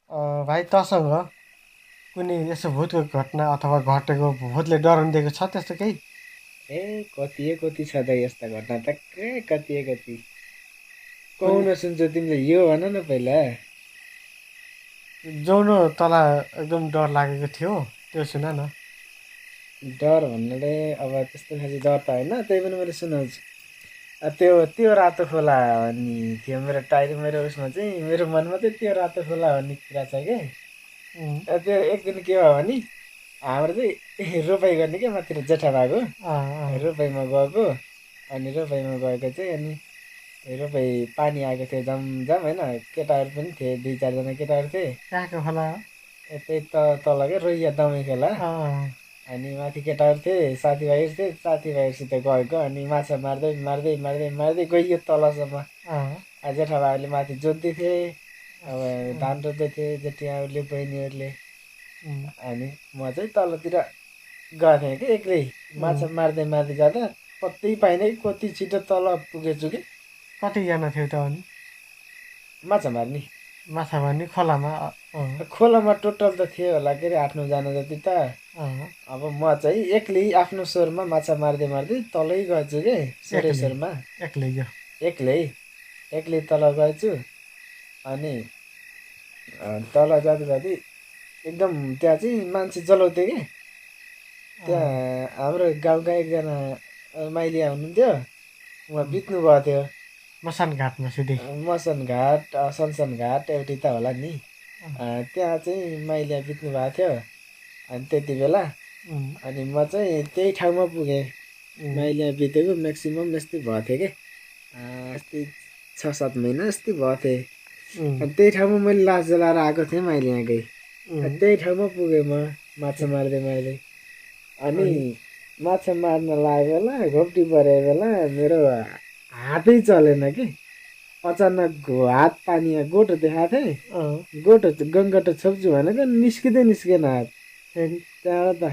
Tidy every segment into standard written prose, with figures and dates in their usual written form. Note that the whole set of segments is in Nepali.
भाइ तसँग कुनै यसो भूतको घटना अथवा घटेको भूतले डराउनु दिएको छ त्यस्तो केही? ए कति छ त यस्ता घटना त कति कुनै कहुन सुन्छु तिमीले यो भन न पहिला। जौनो तँलाई एकदम डर लागेको थियो त्यो सुना न। डर भन्नाले अब त्यस्तो खालको डर त होइन, त्यही पनि मैले सुनाउँछु। त्यो त्यो रातो खोला भन्ने थियो मेरो उसमा चाहिँ मेरो मनमा चाहिँ त्यो रातो खोला भन्ने कुरा छ क्या। उम्, त्यो एक दिन के भयो भने हाम्रो चाहिँ रोपाइ गर्ने क्या माथि जेठा भएको अँ, अँ, रोपाइमा गएको। अनि रोपाइमा गएको चाहिँ अनि रोपाइ पानी आएको थियो जमझम होइन, केटाहरू पनि थिए, 2-4 जना केटाहरू थिए। कहाँको खोला हो? त्यही तल क्या रोइया दमाई खोला। अँ, अनि माथि केटाहरू थिए, साथीभाइहरू थिए, साथीभाइहरूसित गएको अनि माछा मार्दै मार्दै मार्दै मार्दै गइयो तलसम्म। अँ, जेठा भाइले माथि जोत्दै थिए, अब उम्, धान रोप्दै थिए जेठियाहरूले बहिनीहरूले। उम्, अनि म चाहिँ तलतिर गएको थिएँ कि एक्लै उम्। माछा मार्दै मार्दै जाँदा पत्तै पाइनँ कि कति छिटो तल पुगेछु कि। कतिजना थियो त अनि माछा मार्ने माछा मार्ने खोलामा? खोलामा टोटल त थियो होला के अरे 8-9 जना जति त। अँ, अब म चाहिँ एक्लै आफ्नो स्वरमा माछा मार्दै मार्दै तलै गएछु के, एक्लै सोरेश्वरमा। एक्लै गयो। एक्लै एक्लै तल गएछु। अनि तल जाँदै जाँदै एकदम त्यहाँ चाहिँ मान्छे जलाउँथ्यो कि। अँ, त्यहाँ हाम्रो गाउँका एकजना माइलिया हुनुहुन्थ्यो, उहाँ उम्, बित्नु भएको थियो। मसान घाटमा सिधै। मसन घाट सनसन घाट एउटै त होला नि। अँ, त्यहाँ चाहिँ माइलिया बित्नु भएको थियो। अनि त्यति बेला उम्, अनि म चाहिँ त्यही ठाउँमा पुगेँ। उम्, माइलिया बितेको म्याक्सिमम् यस्तै भएको थियो कि यस्तै 6-7 महिना यस्तै भएको थिएँ। उम्, अनि त्यही ठाउँमा मैले लास जलाएर आएको थिएँ माइलियाकै। उम्, त्यही ठाउँमा पुगेँ म माछा मार्दै मार्दै। अनि अनि माछा मार्न लागेको बेला घोप्टी परेको बेला मेरो हातै चलेन कि। अचानक हात पानीमा गोठो देखाएको थिएँ। अँ, गोठो गङ्गटो छोप्छु भनेको निस्किँदै निस्केन हात। फेरि त्यहाँबाट त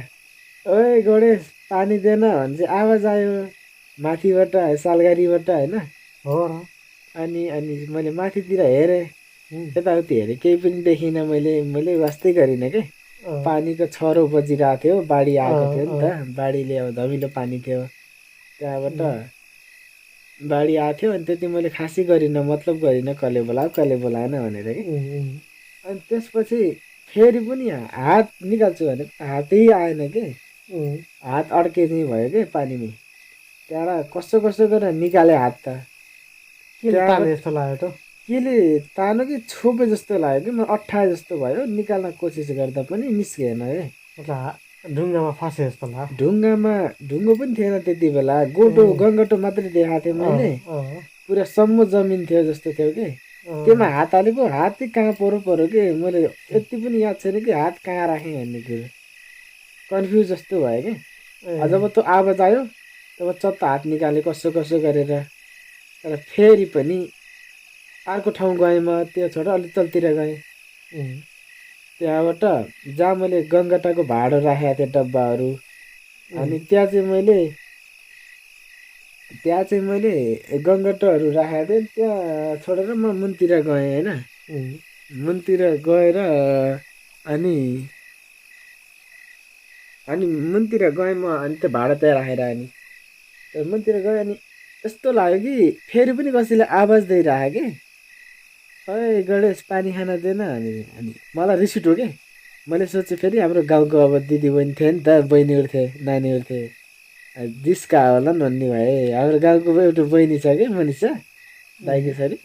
ओए गणेश पानी देन भने चाहिँ आवाज आयो माथिबाट, सालघारीबाट होइन। हो र। अनि अनि मैले माथितिर हेरेँ, उम्, यताउति हेरेँ, केही पनि देखिनँ। मैले वास्तै गरिनँ कि। अँ, पानीको छरो बजिरहेको थियो, बाढी आएको अँ, थियो नि अँ, त, बाढीले अब धमिलो पानी थियो त्यहाँबाट। उम्, बाढी आएको थियो अनि त्यति मैले खासै गरिनँ, मतलब गरिनँ कसले बोलायो कसले बोलाएन भनेर कि। उम्, उम्, अनि त्यसपछि फेरि पनि हात निकाल्छु भने हातै आएन कि। उम्, हात अड्के चाहिँ भयो कि पानीमै। त्यहाँबाट कसो कसो गरेर निकालेँ हात त। केले ताने त्यहाँबाट जस्तो लाग्यो त? केले तानो कि छोपे जस्तो लाग्यो कि, म अट्ठाए जस्तो भयो, निकाल्न कोसिस गर्दा पनि निस्किएन है। मतलब ढुङ्गामा फसे जस्तो लाग्यो। ढुङ्गामा ढुङ्गो पनि थिएन त्यति बेला, गोठो ए, गङ्गटो मात्रै देखाएको थिएँ मैले। अँ, अँ, पुरा सम्म जमिन थियो जस्तो थियो कि। त्यसमा अँ, हात हालेको हात चाहिँ कहाँ पऱ्यो कि, मैले यति पनि याद छैन कि हात कहाँ राखेँ भन्ने कुरो। कन्फ्युज जस्तो भयो कि। ए, जब त्यो आवाज आयो तब चत्त हात निकालेँ कसो कसो गरेर। तर फेरि पनि अर्को ठाउँ गएँ, म त्यो छोडेर अलिक तलतिर गएँ। उम्, त्यहाँबाट जहाँ मैले गङ्गटाको भाँडो राखेको थिएँ डब्बाहरू, उम्, अनि त्यहाँ चाहिँ मैले गङ्गटोहरू राखेको थिएँ। त्यहाँ छोडेर म मुनतिर गएँ होइन। उम्, मुनतिर गएर अनि अनि मुनतिर गएँ म, अनि त्यो भाँडा त्यहाँ राखेर अनि मुनतिर गएँ। अनि यस्तो लाग्यो कि फेरि पनि कसैले आवाज दिइरहेको कि, ओए गणेश पानी खान दिएन अनि मलाई रिस उठ्यो कि। मैले सोचेँ फेरि हाम्रो गाउँको अब दिदी बहिनी थिए नि त, बहिनीहरू थिए, नानीहरू थिए, जिस्का होला नि भन्ने भए। हाम्रो गाउँको एउटा बहिनी छ कि मनिषा दाइको उम्। छोरी,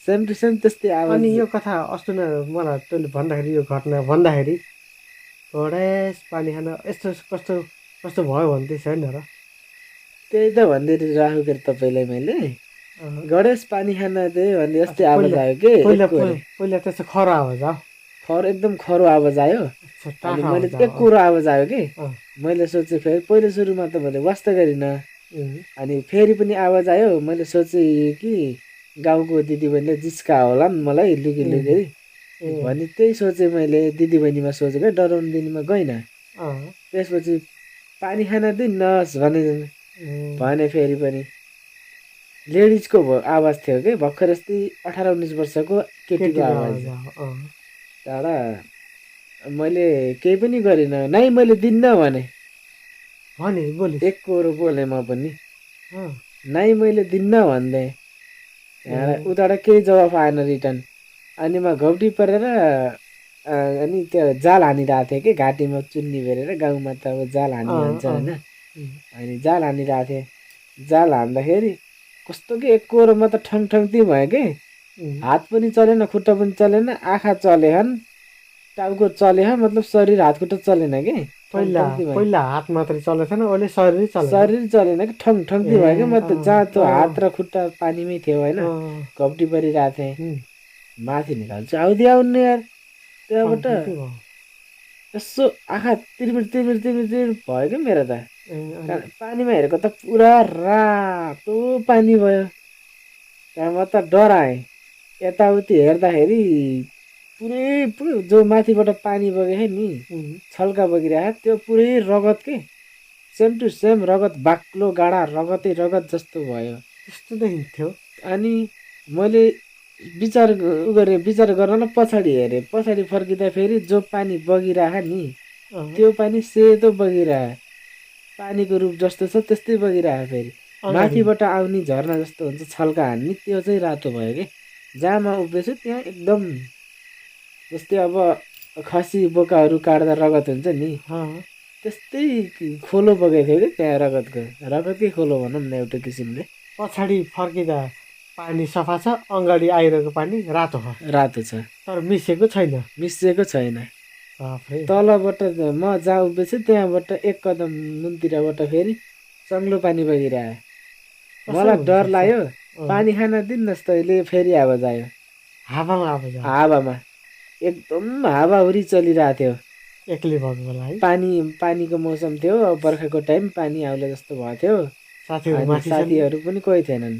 सेम टु सेम त्यस्तै अनि आवाज। यो कथा अस्ति नै मलाई तैँले भन्दाखेरि यो घटना भन्दाखेरि घोडेस पानी खान यस्तो कस्तो कस्तो भयो भन्दै छैन र? त्यही त भन्दै राखेको के तपाईँलाई मैले, अँ, गणेश पानी खान दे भन्ने अच्छा जस्तै आवाज पहिला आयो कि पहिला एकहोरे। पहिला त्यस्तो खरो आवाज हो? एकदम खरो आवाज आयो। अच्छा अनि टाढो मैले आवाज हो? एकोहोरो आवाज आयो कि। अँ, मैले सोचेँ फेरि पहिलो सुरुमा त मैले वास्ता गरिनँ। उम्, अनि फेरि पनि आवाज आयो, मैले सोचेँ कि गाउँको दिदीबहिनीले जिस्का होला नि मलाई लुकी उम्, लुकी ए, भने त्यही सोचेँ मैले, दिदीबहिनीमा सोचेको डराउनु दिनेमा गइनँ। अँ, त्यसपछि पानी खान दिनुहोस् उम्, भने फेरि पनि लेडिजको आवाज थियो कि, भर्खर यस्तै 18-19 वर्षको केटीको केटीको आवाज। आवाज हो? अँ, त्यहाँबाट मैले केही पनि गरिनँ, नै मैले दिन्न भने भने बोलिस् एक कोरो बोलेँ म पनि, अँ, नै मैले दिन्न भन्दै। त्यहाँबाट उताबाट केही जवाफ आएन रिटर्न। अनि म घौटी परेर अनि त्यो जाल हानिरहेको थिएँ कि घाँटीमा चुन्नी बेरेर, गाउँमा त अब जाल हानिहाल्छ होइन। अनि जाल हानिरहेको थिएँ, जाल हान्दाखेरि कस्तो कि एक कोरोमा त ठङठङ्ती भयो कि हात पनि चलेन, खुट्टा पनि चलेन, आँखा चलेछन्, टाउको चलेछ, मतलब शरीर हात खुट्टा चलेन कि ठङठङ्ती भयो। पहिला हात मात्रै चलेको थिएन, अहिले शरीर चलेको शरीर चलेन कि ठङठङ्ती भयो कि म त जहाँ त्यो हात र खुट्टा पानीमै थियो होइन, घप्टी परिरहेको थिएँ। माथि निकाल्छु आउँदै आउनु यार। त्यहाँबाट यसो आँखा तिर्मिर तिर्मिर तिर्मिर तिर्मिर भयो कि मेरो त। पानीमा हेरेको त पुरा रातो पानी भयो। त्यहाँ म त डराएँ। यताउति हेर्दाखेरि पुरै जो माथिबाट पानी बगेको नि छल्का बगिरहेको त्यो पुरै रगत के, सेम टु सेम रगत, बाक्लो गाडा रगतै रगत जस्तो भयो। त्यस्तो देखिन्थ्यो। अनि मैले विचार गर्न पछाडि हेरेँ। पछाडि फर्किँदा फेरि जो पानी बगिरह नि त्यो पानी सेतो बगिरह, पानीको रूप जस्तो छ त्यस्तै बगिरह। फेरि माथिबाट आउने झरना जस्तो हुन्छ छल्का हान्ने, त्यो चाहिँ रातो भयो कि। जहाँ म उभिएछु त्यहाँ एकदम जस्तै अब खसी बोकाहरू काट्दा रगत हुन्छ नि त्यस्तै खोलो बगेको थियो कि त्यहाँ रगतकै खोलो भनौँ न एउटा किसिमले। पछाडि फर्किँदा पानी सफा छ, अगाडि आइरहेको पानी रातो छ, तर मिसिएको छैन। तलबाट म जहाँ उभिएछु त्यहाँबाट एक कदम मुनतिरबाट फेरि सङ्लो पानी बगिरह्यो। मलाई डर लाग्यो, पानी खान दिनुहोस् तैँले। फेरि आवाज आयो, हावामा एकदम हावाहुरी चलिरहेको थियो। एक्लै भएको बेला है, पानीको मौसम थियो, बर्खाको टाइम, पानी आउला जस्तो भएको थियो। साथीहरू पनि कोही थिएनन्,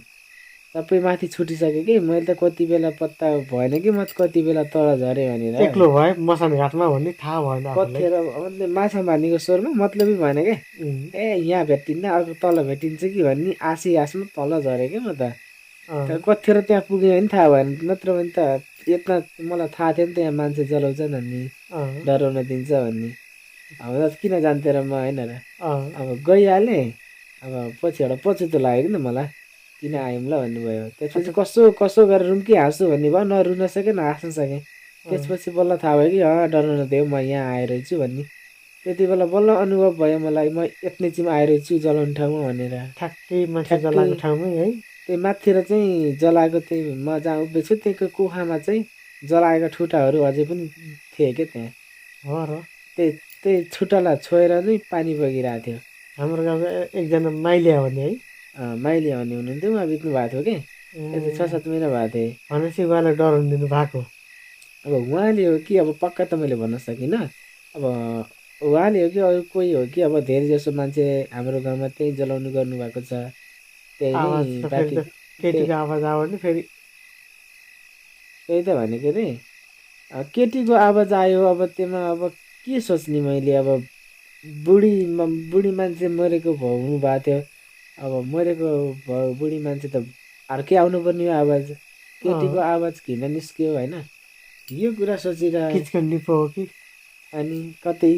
सबै माथि छुटिसक्यो कि। मैले त कति बेला पत्ता भएन कि म कति बेला तल झरेँ भनेर। एक्लो भए मसान घाटमा भन्ने थाहा भएन। कतिखेर माछा मार्नेको स्वरमा मतलबै भएन क्या। ए यहाँ भेटिन्न, अर्को तल भेटिन्छ कि भन्ने आशमा तल झरेँ क्या म त। कतिखेर त्यहाँ पुग्यो भने थाहा भएन, नत्र भने त यता मलाई थाहा थियो नि त यहाँ मान्छे जलाउँछन् भन्ने, डराउन दिन्छ भन्ने। अब किन जान्थेँ र म होइन र। अब गइहालेँ। अब पछिबाट पछुतो लाग्यो कि त मलाई, किन आयौँ ल भन्नुभयो। त्यसपछि कसो गरेर रुम्की हाँस्छु भन्ने भयो, नरुन सकेँ न हाँस्न सकेँ। त्यसपछि बल्ल थाहा भयो कि डराउन दियो, म यहाँ आइरहेछु भन्ने। त्यति बेला बल्ल अनुभव भयो मलाई, म यत्नै चाहिँ आइरहेछु जलाउने ठाउँमा भनेर। ठ्याक्कै मान्छे जलाएको ठाउँमै है। त्यही माथितिर चाहिँ जलाएको, त्यही म जहाँ उभिएछु त्यहीको कुखामा चाहिँ जलाएको ठुटाहरू अझै पनि थिए क्या त्यहाँ। हो र, त्यही ठुटालाई छोएर नै पानी बगिरहेको थियो। हाम्रो गाउँको एकजना माइलिया भन्ने है, माइलिया भन्ने हुनुहुन्थ्यो, उहाँ बित्नु भएको थियो कि, यति 6-7 महिना भएको थिएँ। भनेपछि उहाँलाई डराउनु दिनु भएको। अब उहाँले हो कि अब पक्का त मैले भन्न सकिनँ। अब उहाँले हो कि अरू कोही हो कि, अब धेरै जसो मान्छे हाम्रो गाउँमा त्यही जलाउनु गर्नुभएको छ। केटीको आवाज आयो भने फेरि त्यही त भनेको रे, केटीको आवाज आयो। अब त्यसमा अब के सोच्ने मैले। अब बुढी मान्छे मरेको हुनु भएको थियो। अब मरेको बुढी मान्छे त अर्कै आउनुपर्ने हो आवाज। केटीको आवाज किन निस्क्यो होइन, यो कुरा सोचिरह पो हो कि। अनि कतै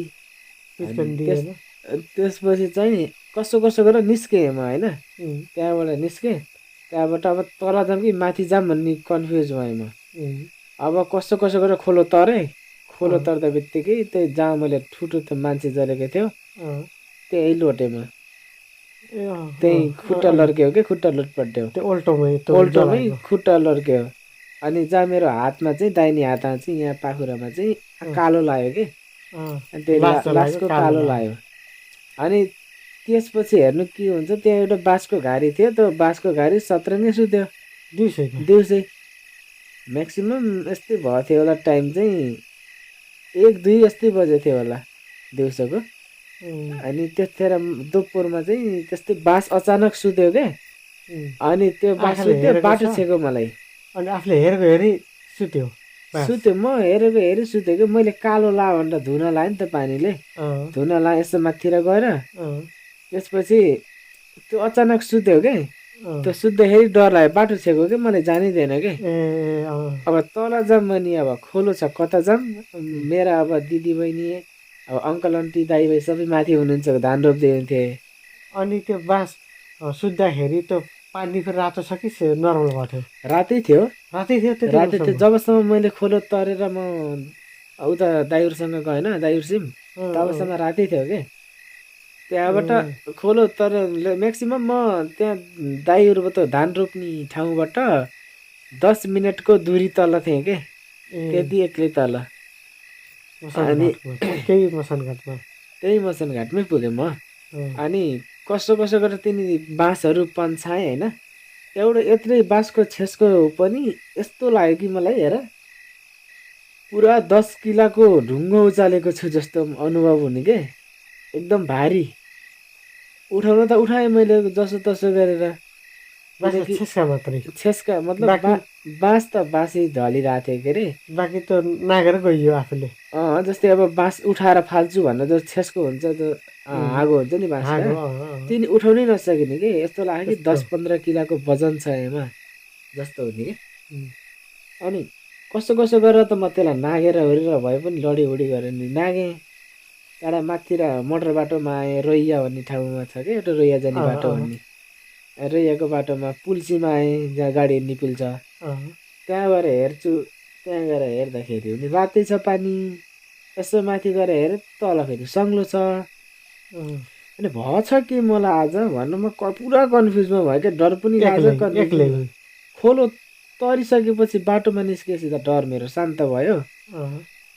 त्यसपछि चाहिँ कसो गरेर निस्केँ म होइन। त्यहाँबाट निस्केँ, त्यहाँबाट अब तल जाऊँ कि माथि जाऊँ भन्ने कन्फ्युज भएँ म। अब कसो गरेर खोलो तर्दा बित्तिकै त्यही जहाँ मैले ठुलो मान्छे जलेको थियो त्यही लोटेँ म। त्यही खुट्टा लड्क्यो कि, खुट्टा लुटपट्यो, ओल्टोमै खुट्टा लड्क्यो। अनि जहाँ मेरो हातमा चाहिँ, दाहिने हातमा चाहिँ, यहाँ पाखुरामा चाहिँ कालो लाग्यो कि, त्यही लासको कालो लाग्यो। अनि त्यसपछि हेर्नु के हुन्छ, त्यहाँ एउटा बाँसको घारी थियो। त्यो बाँसको घारी सत्रङ्गै सुत्यो दिउँसै। म्याक्सिमम् यस्तै भएको थियो होला, टाइम चाहिँ 1-2 यस्तै बजेको थियो होला दिउँसोको। अनि त्यतिखेर दोपहरमा चाहिँ त्यस्तै बाँस अचानक सुत्यो क्या। अनि त्यो बाँस सुत्यो, बाटो छेक्यो मलाई। अनि आफूले हेरेको सुत्यो, म हेरेको सुत्यो कि। मैले कालो ला भनेर धुन लाएँ नि त पानीले, धुन लाएँ यसो माथितिर गएर। त्यसपछि त्यो अचानक सुत्यो क्या। त्यो सुत्दाखेरि डर लाग्यो, बाटो छेको कि मलाई जानिँदैन कि। अब तल जाऊँ भने अब खोलो छ, कता जाऊँ? मेरा अब दिदी बहिनी, अब अङ्कल आन्टी दाइ भाइ सबै माथि हुनुहुन्छ, धान रोप्दै हुन्थे। अनि त्यो बाँस सुत्दाखेरि त्यो पानी फेरि रातो छ कि नर्मल भएको थियो? रातै थियो, रातै थियो त्यति रातै थियो। बेलासम्म? जबसम्म मैले खोलो तरेर म उता दाइहरूसँग गएन, दाइहरूसिम, तबसम्म रातै थियो कि। त्यहाँबाट खोलो तर म्याक्सिमम् म त्यहाँ दाइहरूबाट धान रोप्ने ठाउँबाट 10 मिनटको दूरी तल थिएँ के, त्यति एक्लै तल। अनि केही मसान घाटमा त्यही मसान घाटमै पुगेँ म। अनि कस्तो कस्तो गरेर तिनी बाँसहरू पन्छाएँ होइन। एउटा यत्रै बाँसको छेसको पनि यस्तो लाग्यो कि मलाई, हेर पुरा 10 किलोको ढुङ्गो उचालेको छु जस्तो अनुभव हुने के, एकदम भारी। उठाउन त उठाएँ मैले जसो तसो गरेर, छेस्का मात्रै? छेस्का मतलब बाँस त बाँसै ढलिरहेको थियो के अरे, बाँकी त नागेर गइयो आफूले। जस्तै अब बाँस उठाएर फाल्छु भनेर जो छेस्को हुन्छ, त्यो हाँगो हुन्छ नि बाँसको, तिनी उठाउनै नसकिने कि। यस्तो लाग्यो कि 10-15 किलोको वजन छ एमा जस्तो हुने कि। अनि कस्तो कस्तो गरेर त म त्यसलाई नागेर ओरेर भए पनि लडीउडी गरेर नि नागेँ। एउटा माथितिर मोटर बाटोमा आएँ, रोइया भन्ने ठाउँमा छ क्या एउटा रोइया जाने बाटो भन्ने, रोइयाको बाटोमा पुल्सीमा आएँ जहाँ गाडी हिँड्ने पुल छ। त्यहाँ गएर हेर्छु, त्यहाँ गएर हेर्दाखेरि पनि रातै छ पानी। यसो माथि गएर हेरेँ, तल फेरि सङ्लो छ। अनि भएछ कि मलाई आज भन्नु, म पुरा कन्फ्युजमा भयो क्या, डर पनि लाग्यो। खोलो तरिसकेपछि बाटोमा निस्केपछि त डर मेरो शान्त भयो।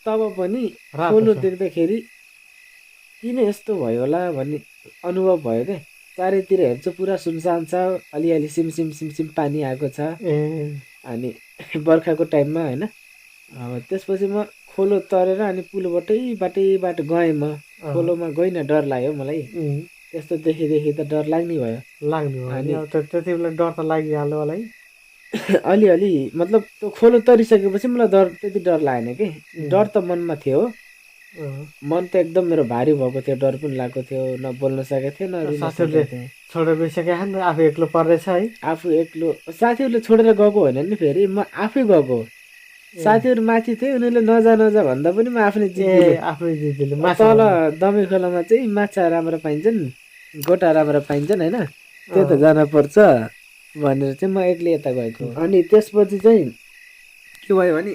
तब पनि खोलो देख्दाखेरि किन यस्तो भयो होला भन्ने अनुभव भयो क्या। चारैतिर हेर्छु पुरा सुनसान छ, अलिअलि सिमसिम सिमसिम पानी आएको छ। अनि बर्खाको टाइममा होइन। अब त्यसपछि म खोलो तरेर अनि पुलबाटै गएँ म। खोलोमा गइनँ, डर लाग्यो मलाई। त्यस्तो देखि त डर लाग्ने भयो। अनि त्यति बेला डर त लागिहाल्यो होला है? अलिअलि मतलब त्यो खोलो तरिसकेपछि मलाई त्यति डर लागेन कि। डर त मनमा थियो, मन त एकदम मेरो भारी भएको थियो, डर पनि लागेको थियो, न बोल्न सकेको थिएँ, न रुन सकेको थिएँ। छोडेर गइसके आफू एक्लो पर्दैछ है? आफू एक्लो, साथीहरूले छोडेर गएको होइन नि, फेरि म आफै गएको। साथीहरू माथि थिए, उनीहरूले नजा भन्दा पनि म आफूले जित्दिनँ। तल दमै खोलामा चाहिँ माछा राम्रो पाइन्छन्, गोटा राम्रो पाइन्छन् होइन, त्यो त जान पर्छ भनेर चाहिँ म एक्लै यता गएको। अनि त्यसपछि चाहिँ के भयो भने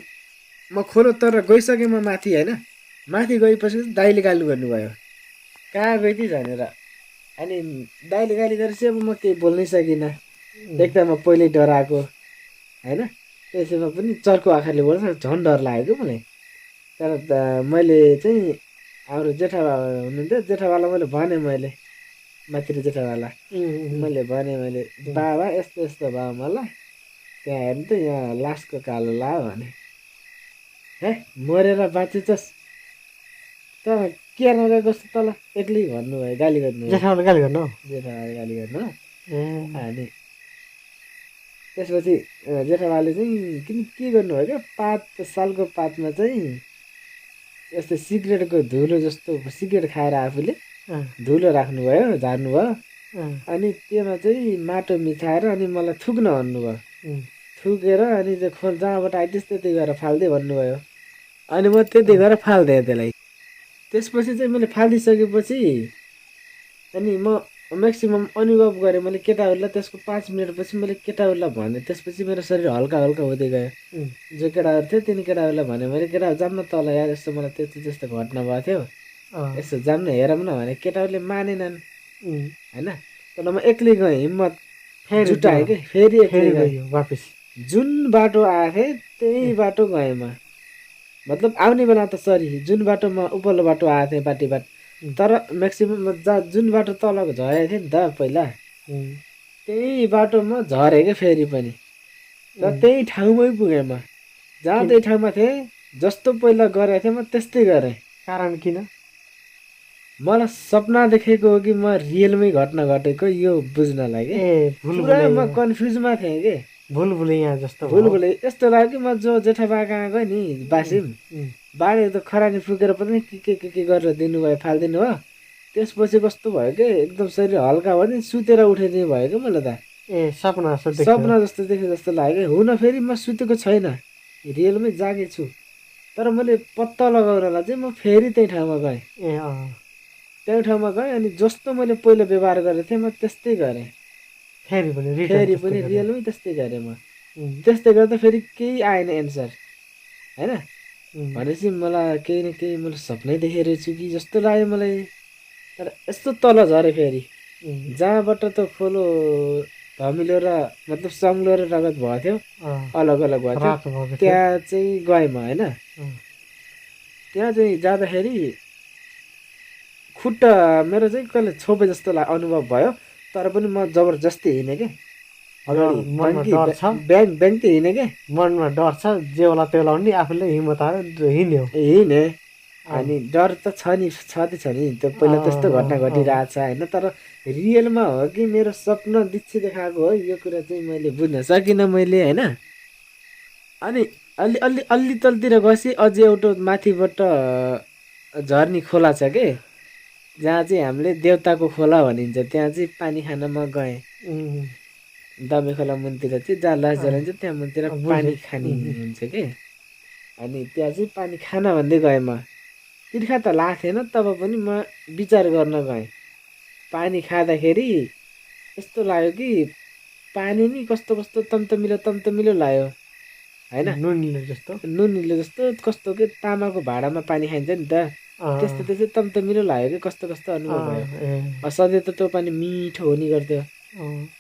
म खोलो तर गइसकेँ म माथि होइन। माथि गएपछि दाइले गाली गर्नुभयो, कहाँ गइथी भनेर। अनि दाइले गाली गरेपछि अब म केही बोल्नै सकिनँ। देख्दा म पहिल्यै डराएको होइन, त्यसैमा पनि चर्को आँखाले बोल्छ, झन् डर लाग्यो क्या मलाई। तर मैले चाहिँ हाम्रो जेठाबाबा हुनुहुन्थ्यो, जेठाबाबालाई मैले भनेँ, मैले माथिको जेठाबाबालाई मैले बाबा यस्तो यस्तो भयो मलाई, त्यहाँ हेर्नु त यहाँ लासको कालो लाग्यो भने। हे मरेर बाँचेछस् त के नगएको जस्तो तल एक्लै भन्नुभयो, गाली गर्नु। जेठाबाबाले गाली गर्नु। अनि त्यसपछि जेठाबाले चाहिँ के गर्नुभयो क्या, सालको पातमा चाहिँ यस्तो सिगरेटको धुलो जस्तो सिगरेट खाएर आफूले धुलो राख्नुभयो, झार्नुभयो। अनि त्यसमा चाहिँ माटो मिसाएर अनि मलाई थुक्न भन्नुभयो। थुकेर अनि त्यो खोल जहाँबाट आइदियोस् त्यति गरेर फाल्दै भन्नुभयो। अनि म त्यति गरेर फालिदिएँ त्यसलाई। त्यसपछि चाहिँ मैले फालिदिइसकेपछि अनि म म्याक्सिमम् अनुभव गरेँ मैले केटाहरूलाई। त्यसको 5 मिनटपछि मैले केटाहरूलाई भने, त्यसपछि मेरो शरीर हल्का हल्का हुँदै गयो। जो केटाहरू थियो तिनी केटाहरूलाई भने मैले, केटाहरू जाऊँ न तल यार, यस्तो मलाई त्यस्तो घटना भएको थियो, यसो जाऊँ न हेरौँ न भने। केटाहरूले मानेनन् होइन। तर म एक्लै गएँ, हिम्मत जुटाएँ कि फेरि एक्लै गएँ वापस। जुन बाटो आएको थिएँ त्यही बाटो गएँ म। मतलब आउने बेला त जुन बाटोमा उपल्लो बाटो आएको थिएँ बाटीबाट, तर म्याक्सिमम् जुन बाटो तलको झरेको थियो नि त पहिला, त्यही बाटोमा झरेँ क्या फेरि पनि। र त्यही ठाउँमै पुगेँ म, जहाँ त्यही ठाउँमा थिएँ, जस्तो पहिला गरेको थिएँ म त्यस्तै गरेँ। कारण किन? मलाई सपना देखेको हो कि म रियलमै घटना घटेको यो बुझ्नलाई कि। पुरा म कन्फ्युजमा थिएँ कि, भुलभुलैया जस्तो यस्तो लाग्यो कि म जो जेठाबा कहाँ गएँ नि बासिम, बाँडेको त खरानी फुकेर पनि के गरेर दिनुभयो, फालिदिनु भयो। त्यसपछि कस्तो भयो कि एकदम शरीर हल्का भयो नि, सुतेर उठेर भयो क्या मलाई त। ए सपना जस्तो देख्यो सपना जस्तो देखे जस्तो लाग्यो। हुन फेरि म सुतेको छैन, रियलमै जागेछु। तर मैले पत्ता लगाउनलाई चाहिँ म फेरि त्यही ठाउँमा गएँ। ए त्यही ठाउँमा गएँ अनि जस्तो मैले पहिला व्यवहार गरेको थिएँ म त्यस्तै गरेँ। फेरि पनि रिटर्न फेरि त्यस्तै पनि गऱ्यो। रियलमै त्यस्तै गरेँ म। त्यस्तै गर्दा फेरि केही आएन एन्सर होइन। भनेपछि मलाई केही न केही मैले सपनै देखेको छु कि जस्तो लाग्यो मलाई। तर यस्तो तल झरेँ फेरि, जहाँबाट त खोलो धमिलो र मतलब सङ्लो र रगत भएको थियो, अलग अलग भएको थियो, रातो भएको थियो। त्यहाँ चाहिँ गएँ म होइन। त्यहाँ चाहिँ जाँदाखेरि खुट्टा मेरो चाहिँ कहिले छोपे जस्तो अनुभव भयो। तर पनि म जबरजस्ती हिँडेँ क्या अगाडि, मनमा डर छ, ब्याङ त हिँडेँ क्या। मनमा डर छ, जे होला त्यो लाउने आफूले हिम्मत आयो हिँड्यो। हिँडेँ अनि डर त छ नि, छँदै छ नि, त्यो पहिला त्यस्तो घटना घटिरहेको छ होइन। तर रियलमा हो कि मेरो सपना दिच्छे देखाएको हो यो कुरा चाहिँ मैले बुझ्न सकिनँ मैले होइन। अनि अलि अलि अलि तलतिर गएपछि अझै एउटा माथिबाट झर्नी खोला छ के, जहाँ चाहिँ हामीले देउताको खोला भनिन्छ, त्यहाँ चाहिँ पानी खान म गएँ। दमे खोला मुनतिर चाहिँ जहाँ लास जलाइन्छ त्यहाँ मुनतिर पानी खाने हुन्छ के। अनि त्यहाँ चाहिँ पानी खान भन्दै गएँ म। तिर्खा त लागेको थिएन तब पनि म विचार गर्न गएँ। पानी खाँदाखेरि यस्तो लाग्यो कि पानी नि कस्तो कस्तो तम्तमिलो लाग्यो होइन। नुनिलो जस्तो कस्तो के तामाको भाँडामा पानी खाइन्छ नि त, त्यस्तो त्यस्तै तम्तमिलो लाग्यो कि कस्तो कस्तो अनुभव भयो। सधैँ त त्यो पानी मिठो हुने गर्थ्यो,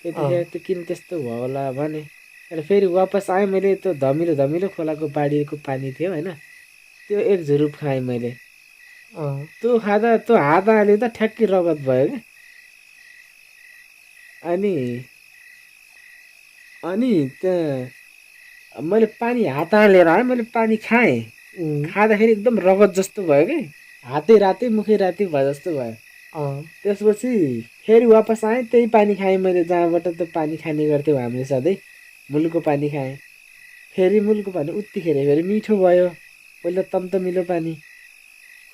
त्यतिखेर त्यो किन त्यस्तो भयो होला भने। अनि फेरि वापस आएँ मैले, त्यो धमिलो धमिलो खोलाको बाढीको पानी थियो होइन, त्यो एक झुरुप खाएँ मैले। त्यो खाँदा त्यो हात हाल्यो त ठ्याक्कै रगत भयो क्या। अनि त्यहाँ मैले पानी हात हालेर आएँ, मैले पानी खाएँ, खाँदाखेरि एकदम रगत जस्तो भयो कि, हातै रातै मुखै रातै भयो जस्तो भयो। त्यसपछि फेरि वापस आएँ, त्यही पानी खाएँ मैले जहाँबाट त पानी खाने गर्थ्यौँ हामीले सधैँ, मुलको पानी खाएँ। फेरि मुलको पानी उत्तिखेर फेरि मिठो भयो, पहिला तम्तमिलो पानी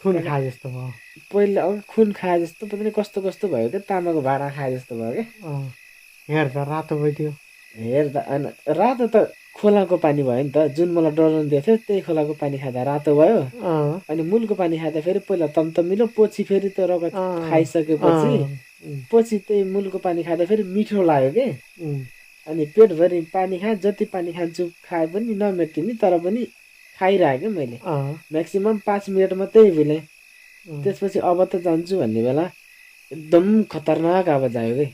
खुन खाए जस्तो भयो। पहिला खुन खाए जस्तो पता नि कस्तो कस्तो भयो क्या, तामाको भाँडा खाए जस्तो भयो क्या। हेर्दा रातो भइदियो। हेर्दा रातो त खोलाको पानी भयो नि त, जुन मलाई डराउनु दिएको थियो त्यही खोलाको पानी खाँदा रातो भयो। अनि मुलको पानी खाँदा फेरि पहिला तम्तमिलो, पछि फेरि त्यो रगत खाइसकेपछि पछि त्यही मुलको पानी खाँदा फेरि मिठो लाग्यो के। अनि पेटभरि पानी खाएँ, जति पानी खान्छु खाए पनि नमेटिने, तर पनि खाइरहेको क्या मैले। म्याक्सिमम् 5 मिनट मात्रै भिलेँ। त्यसपछि अब त जान्छु भन्ने बेला एकदम खतरनाक आवाज आयो कि,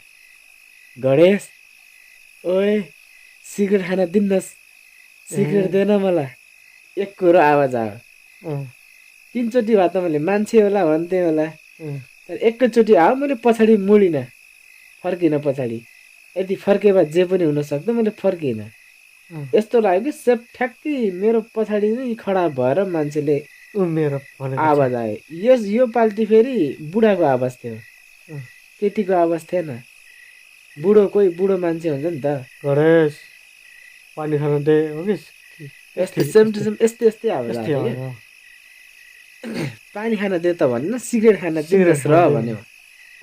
गणेश ओए सिगरेट खान दिन्नस्, सिगरेट देन मलाई, एक कुरो आवाज आयो। 3 चोटि भए त मैले मान्छे होला भन्थेँ होला, तर एकैचोटि आयो। मैले पछाडि मुडिनँ, फर्किनँ पछाडि। यदि फर्के भए जे पनि हुनसक्थ्यो, मैले फर्किनँ। यस्तो लाग्यो कि सेप ठ्याक्कै मेरो पछाडि नै खडा भएर मान्छेले आवाज आयो। यो पाल्टी फेरि बुढाको आवाज थियो, केटीको आवाज थिएन। कोही बुढो मान्छे हुन्छ नि त, गणेश पानी खान दे हो कि यस्तै सेम टु सेम यस्तै आवाज आयो क्या। पानी खान दे त भन्न, सिगरेट खान दिनुहोस् र भन्यो।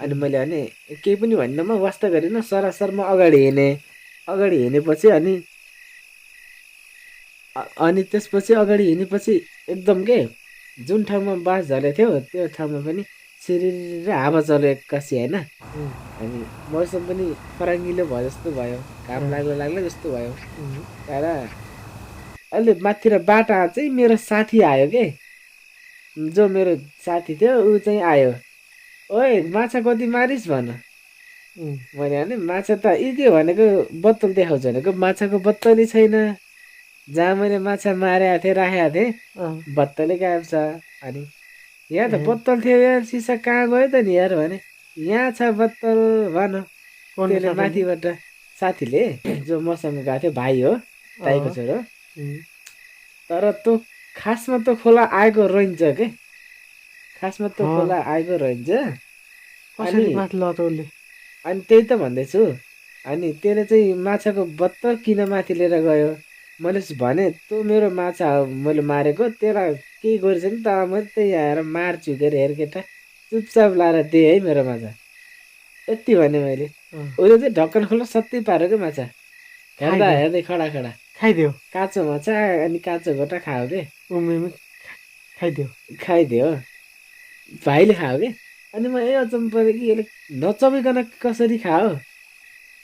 अनि मैले भने केही पनि भनिनँ, म वास्ता गरिनँ, सरासर म अगाडि हिँडेँ। अगाडि हिँडेपछि अनि त्यसपछि अगाडि हिँडेपछि एकदम के, जुन ठाउँमा बास झरेको थियो त्यो ठाउँमा पनि सिरिर हावा चल्यो एक्कासी होइन। अनि मौसम पनि फराङ्गिलो भयो जस्तो भयो, घाम लाग्लो जस्तो भयो। तर अहिले माथितिर बाटा चाहिँ मेरो साथी आयो के, जो मेरो साथी थियो ऊ चाहिँ आयो। ओए माछा कति मारिस् भन। मैले भने माछा त के भनेको बत्तल देखाउँछु भनेको, माछाको बत्तलै छैन। जहाँ मैले माछा मारेको थिएँ राखेको थिएँ बत्तलै गायब छ। अनि यहाँ त बत्तल थियो यार, सिसा कहाँ गयो त नि यार भने, यहाँ छ बत्तल भन। त्यसले माथिबाट साथीले जो मसँग गएको थियो, भाइ हो, दाइको छोरो। तर त्यो खासमा त खोला आएको रहन्छ के, खासमा त खोला आएको रहन्छ। अनि त्यही त भन्दैछु। अनि त्यसले चाहिँ माछाको बत्तल किन माथि लिएर गयो। मैले भने तँ मेरो माछा मैले मारेको, त्यसलाई केही गरेछ नि त, मैले त्यही आएर मार्छु के अरे, हेर केटा चुपचाप लाएर दिएँ है मेरो माछा, यति भने मैले। उसले चाहिँ ढक्कन खोल्न सत्तै पार्यो क्या माछा हेर्दा खाइदियो हेर्दै खडा खडा खाइदियो काँचो माछा अनि काँचो गोटा खायो के उमेरमै खाइदियो खाइदियो भाइले खायो के अनि म अचम्म पऱ्यो कि यसले नचबिकन कसरी खायो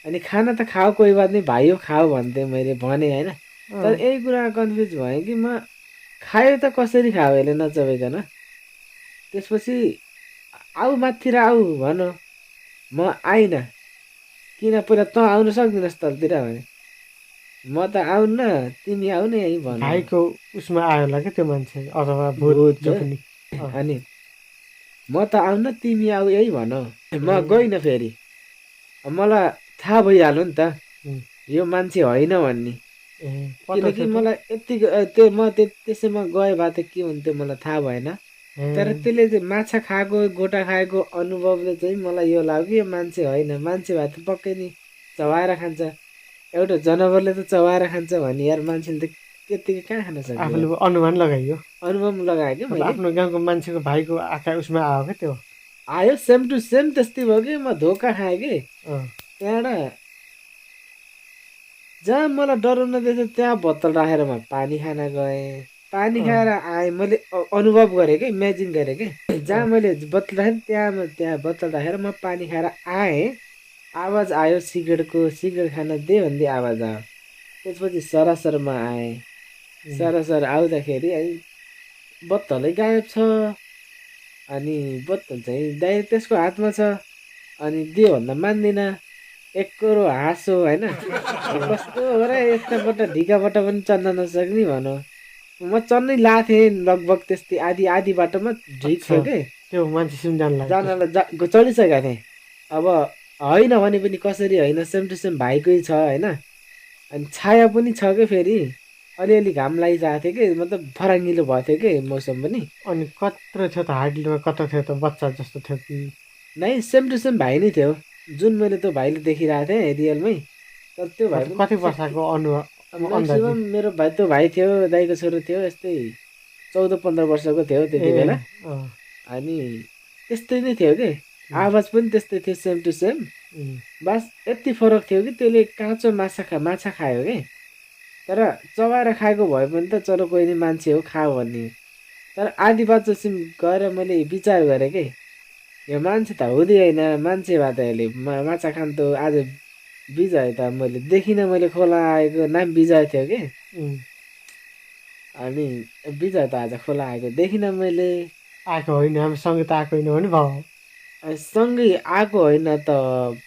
अनि खाना त खाऊ कोही बात नहीं भाइ हो खाऊ भन्थेँ मैले भने होइन तर यही कुरामा कन्फ्युज भएँ कि म खायो त कसरी खायो यसले नचबाइकन त्यसपछि आऊ माथितिर आऊ भन म आइनँ किन पहिला तँ आउनु सक्दिनस् तलतिर भने म त आउन्न तिमी आऊ न यहीँ भन भाइको उसमा आयो होला क्या त्यो मान्छे अथवा भूत भूत जो पनि अनि म त आउन्न तिमी आऊ यही भन म गइनँ फेरि मलाई थाहा भइहाल्यो नि त यो मान्छे होइन भन्ने किनकि मलाई यतिको त्यो म त्यसैमा गए भए त के हुन्थ्यो मलाई थाहा भएन तर त्यसले चाहिँ माछा खाएको गोटा खाएको अनुभवले चाहिँ मलाई यो लाग्यो यो मान्छे होइन मान्छे भए त पक्कै नि चबाएर खान्छ एउटा जनावरले त चबाएर खान्छ भने यार मान्छेले त त्यत्तिकै कहाँ खान सक्छ आफूले अनुमान लगाइयो अनुमान लगायो क्या मैले आफ्नो गाउँको मान्छेको भाइको आँखा उसमा आयो क्या त्यो आयो सेम टु सेम त्यस्तै भयो कि म धोका खाएँ कि त्यहाँबाट जहाँ मलाई डराउन दिएछ त्यहाँ बोतल राखेर म पानी खान गएँ पानी खाएर आएँ मैले अनुभव गरेँ कि इमेजिन गरेँ कि जहाँ मैले बोतल राखेँ त्यहाँ बोतल राखेर म पानी खाएर आएँ आवाज आयो सिगरेट खान दे भन्दै आवाज आयो त्यसपछि सरासरमा आएँ सरासर आउँदाखेरि बोतलै गायब छ अनि बोतल चाहिँ डाइरेक्ट त्यसको हातमा छ अनि दियो भन्दा मान्दिनँ एकरो हाँसो होइन कस्तो हो र यताबाट ढिकाबाट पनि चढ्न नसक्ने भनौँ म चढ्नै लाथेँ लगभग त्यस्तै आधी बाटोमा ढिक थियो के त्यो मान्छे जानलाई चढिसकेको थिएँ अब होइन भने पनि कसरी होइन सेम टु सेम भाइकै छ होइन अनि छाया पनि छ क्या फेरि अलिअलि घाम लागिरहेको थियो कि मतलब फराङ्गिलो भएको थियो कि मौसम पनि अनि कत्रो थियो त हाइटमा कत्रो थियो त बच्चा जस्तो थियो कि नै सेम टु सेम भाइ नै थियो जुन मैले त्यो भाइले देखिरहेको थिएँ रियलमै तर त्यो भाइ कति वर्षको म्याक्सिमम् मेरो भाइ त्यो भाइ थियो दाइको छोरो थियो यस्तै 14-15 वर्षको थियो त्यति बेला अनि त्यस्तै नै थियो कि आवाज पनि त्यस्तै थियो सेम टु सेम बस यति फरक थियो कि त्यसले काँचो माछा खायो कि तर चबाएर खाएको भए पनि त चलो कोही नि मान्छे हो खायो भन्ने तर आधी बाटोसिम गएर मैले विचार गरेँ कि यो मान्छे त हुँदैन मान्छे भए त यसले माछा खान त आज बिजय त मैले देखिनँ मैले खोला आएको नाम बिजय थियो कि अनि बिजय त आज खोला आएको देखिनँ मैले आएको होइन हामीसँगै त आएको होइन भने भयो सँगै आएको होइन त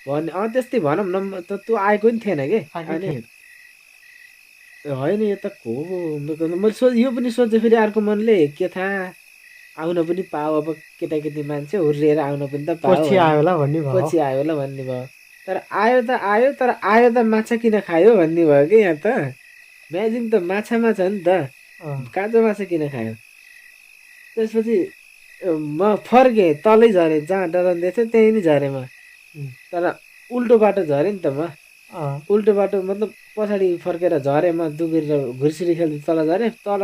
भने त्यस्तै भनौँ न त त्यो आएको नि थिएन कि अनि होइन यो त को मैले यो पनि सोचेँ फेरि अर्को मनले के थाहा आउन पनि पाऊ अब केटाकेटी मान्छे हुर्रिएर आउन पनि त पाऊ पछि आयो होला भन्ने भयो पछि आयो होला भन्ने भयो तर आयो तर आयो त माछा किन खायो भन्ने भयो कि यहाँ त म्याजिन त माछा नि त काँचो माछा किन खायो त्यसपछि म फर्केँ तलै झरेँ जहाँ डराउँदै थियो त्यहीँ नै झरेँ म तर उल्टो बाटो झरेँ नि त म उल्टो बाटो मतलब पछाडि फर्केर झरेँ म दुबिर घुर्सिरी खेल्दै तल झरेँ तल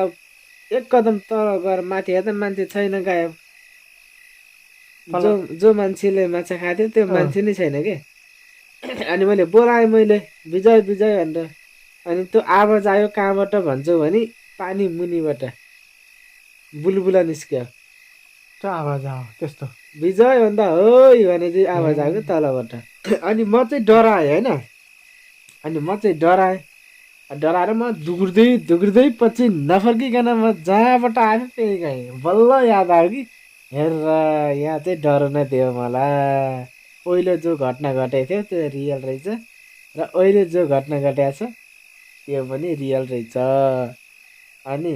एक कदम तल गएर माथि हेर्दा मान्छे छैन गायब जो मान्छेले माछा खाएको थियो त्यो मान्छे नै छैन के अनि मैले बोलाएँ विजय भनेर अनि त्यो आवाज आयो कहाँबाट भन्छौ भने पानी मुनिबाट बुलबुला निस्क्यो त्यो आवाज आयो त्यस्तो विजय भन्दा होइ भने चाहिँ आवाज आयो तलबाट अनि म चाहिँ डराएँ होइन अनि म चाहिँ डराएर म दुग्रिँदै पछि नफर्किकन म जहाँबाट आयो त्यही गएँ बल्ल याद आयो कि हेर यहाँ चाहिँ डराउन दियो मलाई पहिलो जो घटना घटेको थियो त्यो रियल रहेछ र अहिले जो घटना घटेको छ त्यो पनि रियल रहेछ अनि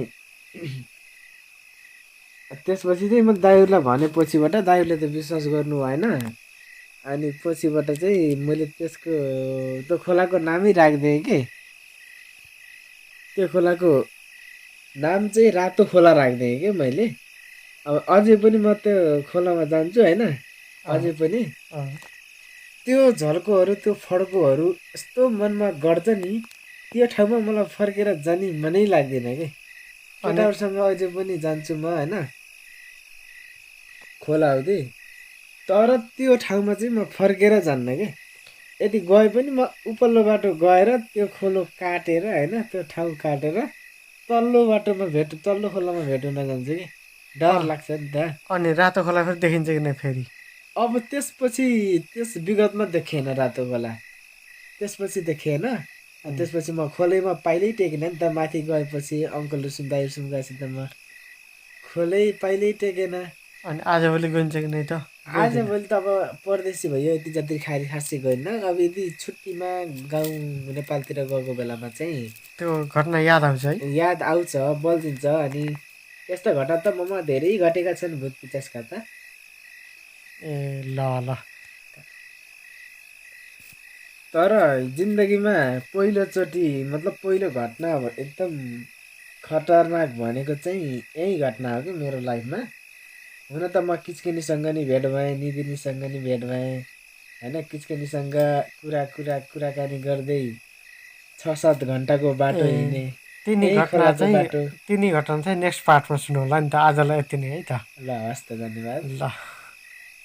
त्यसपछि चाहिँ म दाइहरूलाई भने पछिबाट दाइहरूले त विश्वास गर्नु भएन अनि पछिबाट चाहिँ मैले त्यो खोलाको नामै राखिदिएँ कि त्यो खोलाको नाम चाहिँ रातो खोला राखिदिएँ कि मैले अब अझै पनि म त्यो खोलामा जान्छु होइन अझै पनि त्यो झर्कोहरू त्यो फड्कोहरू यस्तो मनमा गर्छ नि त्यो ठाउँमा मलाई फर्केर जाने मनै लाग्दैन कि केटाहरूसँग अझै पनि जान्छु म होइन खोला हुँदै तर त्यो ठाउँमा चाहिँ म फर्केर जान्न कि यदि गए पनि म उपल्लो बाटो गएर त्यो खोलो काटेर होइन त्यो ठाउँ काटेर तल्लो बाटोमा तल्लो खोलामा भेट हुन जान्छु कि डर अँ लाग्छ नि त। अनि रातो खोला फेरि देखिन्छ कि नै फेरि? अब त्यसपछि त्यस विगतमा देखिएन रातो खोला, त्यसपछि देखिएन। अनि उम्, त्यसपछि म खोलैमा पाइलै टेकिनँ नि त, माथि गएपछि अङ्कलहरू दाइहरूसँग गएपछि त म खोलै पाइलै टेकेन। अनि आजभोलि गइन्छ कि नै त? गइँदैन? आजभोलि त अब परदेशी भयो, यति जति खासै गएन। अब यदि छुट्टीमा गाउँ नेपालतिर गएको बेलामा चाहिँ त्यो घटना याद आउँछ है? याद आउँछ, बल्झिन्छ। अनि यस्तो घटना त ममा धेरै घटेका छन् भूत पिचासका त। ए ल ल। तर जिन्दगीमा पहिलोचोटि मतलब पहिलो घटना अब एकदम खतरनाक भनेको चाहिँ यही घटना हो कि मेरो लाइफमा। हुन त म किचकिनीसँग नि भेट भएँ, निदिनीसँग नि भेट भएँ होइन। किचकिनीसँग कुराकानी गर्दै 6-7 घन्टाको बाटो ए हिँडेँ, तिनी यही घटना खोलाको चाहिँ बाटो। तिनी घटना चाहिँ नेक्स्ट पार्टमा सुनौँला नि त। आजलाई यति नै है त। ल हस् त, धन्यवाद। ल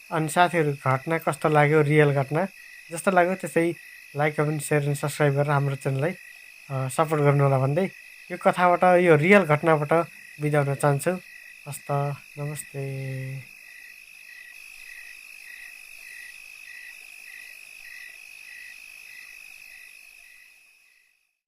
अनि साथीहरू घटना कस्तो लाग्यो, रियल घटना जस्तो लाग्यो त्यसै लाइक कमेन्ट सेयर अनि सब्सक्राइब गरेर हाम्रो च्यानललाई सपोर्ट गर्नु होला भन्दै यो कथाबाट, यो रियल घटनाबाट बिदा हुन चाहन्छु। हस्त, नमस्ते।